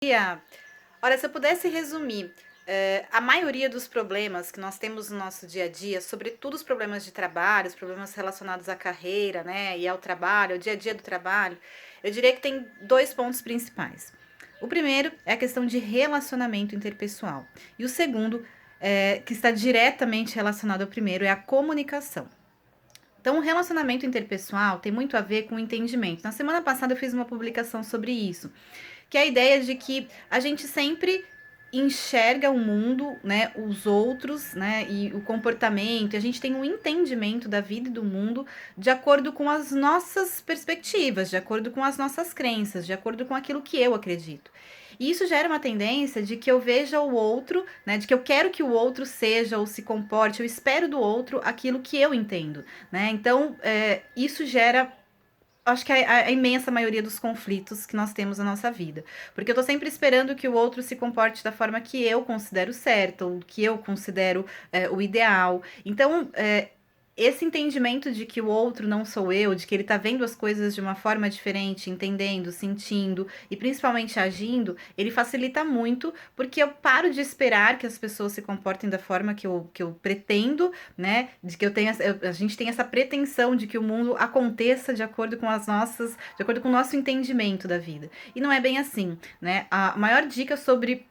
Ia. Olha, se eu pudesse resumir, a maioria dos problemas que nós temos no nosso dia a dia, sobretudo os problemas de trabalho, os problemas relacionados à carreira, né, e ao trabalho, ao dia a dia do trabalho, eu diria que tem dois pontos principais. O primeiro é a questão de relacionamento interpessoal. E o segundo, que está diretamente relacionado ao primeiro, é a comunicação. Então, o relacionamento interpessoal tem muito a ver com o entendimento. Na semana passada eu fiz uma publicação sobre isso, que é a ideia de que a gente sempre enxerga o mundo, né, os outros, né, e o comportamento, e a gente tem um entendimento da vida e do mundo de acordo com as nossas perspectivas, de acordo com as nossas crenças, de acordo com aquilo que eu acredito. E isso gera uma tendência de que eu veja o outro, né, de que eu quero que o outro seja ou se comporte, eu espero do outro aquilo que eu entendo, né? Então, isso gera, acho que a imensa maioria dos conflitos que nós temos na nossa vida. Porque eu tô sempre esperando que o outro se comporte da forma que eu considero certa, ou que eu considero o ideal. Então, esse entendimento de que o outro não sou eu, de que ele tá vendo as coisas de uma forma diferente, entendendo, sentindo e principalmente agindo, ele facilita muito, porque eu paro de esperar que as pessoas se comportem da forma que eu pretendo, né? De que eu tenha, a gente tem essa pretensão de que o mundo aconteça de acordo com as nossas, de acordo com o nosso entendimento da vida. E não é bem assim, né? A maior dica sobre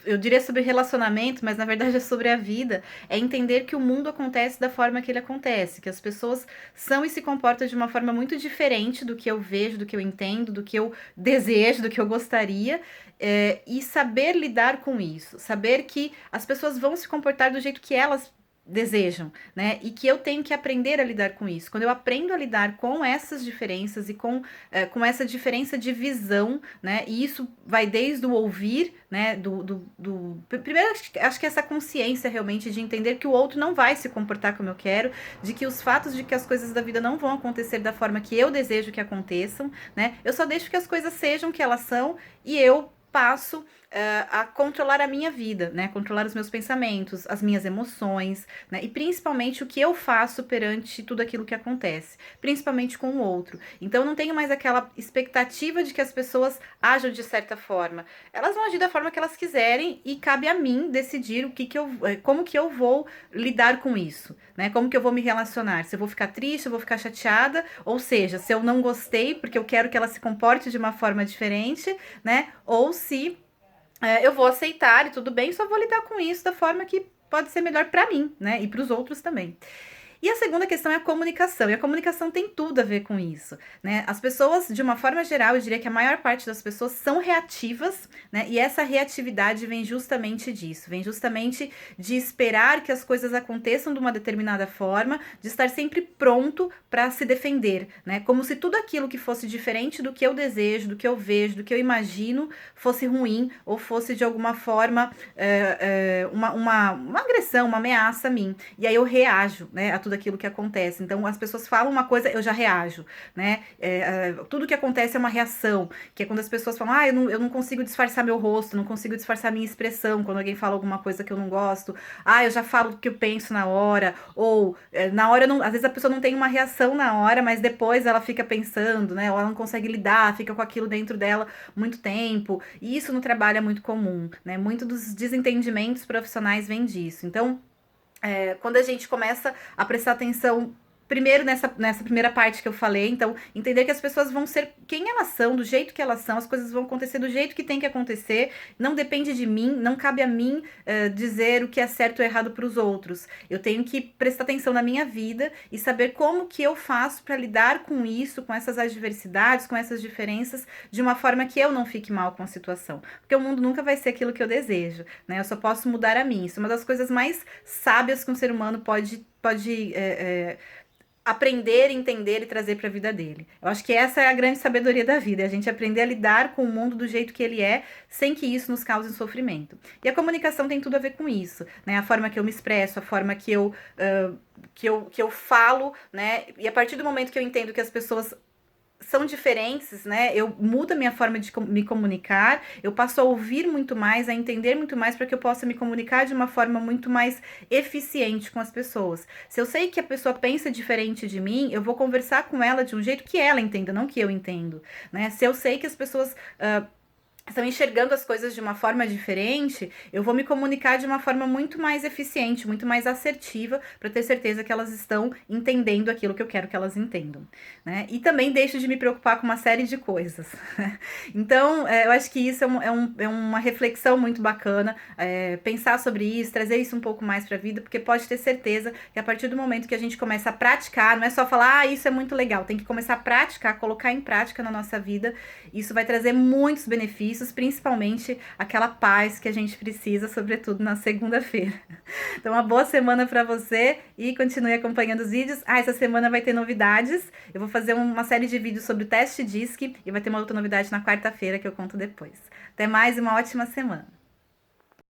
eu diria sobre relacionamento, mas na verdade é sobre a vida, é entender que o mundo acontece da forma que ele acontece, que as pessoas são e se comportam de uma forma muito diferente do que eu vejo, do que eu entendo, do que eu desejo, do que eu gostaria, e saber lidar com isso, saber que as pessoas vão se comportar do jeito que elas desejam, né? E que eu tenho que aprender a lidar com isso. Quando eu aprendo a lidar com essas diferenças e com essa diferença de visão, né? E isso vai desde o ouvir, né? Primeiro, acho que essa consciência realmente de entender que o outro não vai se comportar como eu quero, de que os fatos de que as coisas da vida não vão acontecer da forma que eu desejo que aconteçam, né? Eu só deixo que as coisas sejam o que elas são e eu passo a controlar a minha vida, né? Controlar os meus pensamentos, as minhas emoções, né? E principalmente o que eu faço perante tudo aquilo que acontece, principalmente com o outro. Então eu não tenho mais aquela expectativa de que as pessoas ajam de certa forma. Elas vão agir da forma que elas quiserem e cabe a mim decidir como que eu vou lidar com isso, né? Como que eu vou me relacionar? Se eu vou ficar triste, se eu vou ficar chateada, ou seja, se eu não gostei porque eu quero que ela se comporte de uma forma diferente, né? Ou se eu vou aceitar e tudo bem, só vou lidar com isso da forma que pode ser melhor para mim, né? E para os outros também. E a segunda questão é a comunicação, e a comunicação tem tudo a ver com isso, né? As pessoas, de uma forma geral, eu diria que a maior parte das pessoas são reativas, né? E essa reatividade vem justamente disso, vem justamente de esperar que as coisas aconteçam de uma determinada forma, de estar sempre pronto para se defender, né? Como se tudo aquilo que fosse diferente do que eu desejo, do que eu vejo, do que eu imagino, fosse ruim ou fosse de alguma forma uma agressão, uma ameaça a mim. E aí eu reajo, né, a tudo aquilo que acontece. Então as pessoas falam uma coisa, eu já reajo, né? Tudo que acontece é uma reação, que é quando as pessoas falam, eu não consigo disfarçar meu rosto, não consigo disfarçar minha expressão quando alguém fala alguma coisa que eu não gosto. Eu já falo o que eu penso na hora, ou na hora, não, às vezes a pessoa não tem uma reação na hora, mas depois ela fica pensando, né? Ou ela não consegue lidar, fica com aquilo dentro dela muito tempo. E isso no trabalho é muito comum, né? Muito dos desentendimentos profissionais vem disso. Então, quando a gente começa a prestar atenção primeiro nessa primeira parte que eu falei, então entender que as pessoas vão ser quem elas são, do jeito que elas são, as coisas vão acontecer do jeito que tem que acontecer, não depende de mim, não cabe a mim dizer o que é certo ou errado para os outros. Eu tenho que prestar atenção na minha vida e saber como que eu faço para lidar com isso, com essas adversidades, com essas diferenças, de uma forma que eu não fique mal com a situação. Porque o mundo nunca vai ser aquilo que eu desejo, né? Eu só posso mudar a mim. Isso é uma das coisas mais sábias que um ser humano pode aprender, entender e trazer para a vida dele. Eu acho que essa é a grande sabedoria da vida, é a gente aprender a lidar com o mundo do jeito que ele é, sem que isso nos cause sofrimento. E a comunicação tem tudo a ver com isso, né? A forma que eu me expresso, a forma que eu falo, né? E a partir do momento que eu entendo que as pessoas são diferentes, né? Eu mudo a minha forma de me comunicar, eu passo a ouvir muito mais, a entender muito mais para que eu possa me comunicar de uma forma muito mais eficiente com as pessoas. Se eu sei que a pessoa pensa diferente de mim, eu vou conversar com ela de um jeito que ela entenda, não que eu entendo, né? Se eu sei que as pessoas estão enxergando as coisas de uma forma diferente, eu vou me comunicar de uma forma muito mais eficiente, muito mais assertiva, para ter certeza que elas estão entendendo aquilo que eu quero que elas entendam, né? E também deixo de me preocupar com uma série de coisas. Então, eu acho que isso é uma reflexão muito bacana, pensar sobre isso, trazer isso um pouco mais para a vida, porque pode ter certeza que a partir do momento que a gente começa a praticar, não é só falar, isso é muito legal, tem que começar a praticar, colocar em prática na nossa vida, isso vai trazer muitos benefícios, principalmente aquela paz que a gente precisa, sobretudo na segunda-feira. Então, uma boa semana para você e continue acompanhando os vídeos. Essa semana vai ter novidades. Eu vou fazer uma série de vídeos sobre o teste DISC e vai ter uma outra novidade na quarta-feira que eu conto depois. Até mais e uma ótima semana.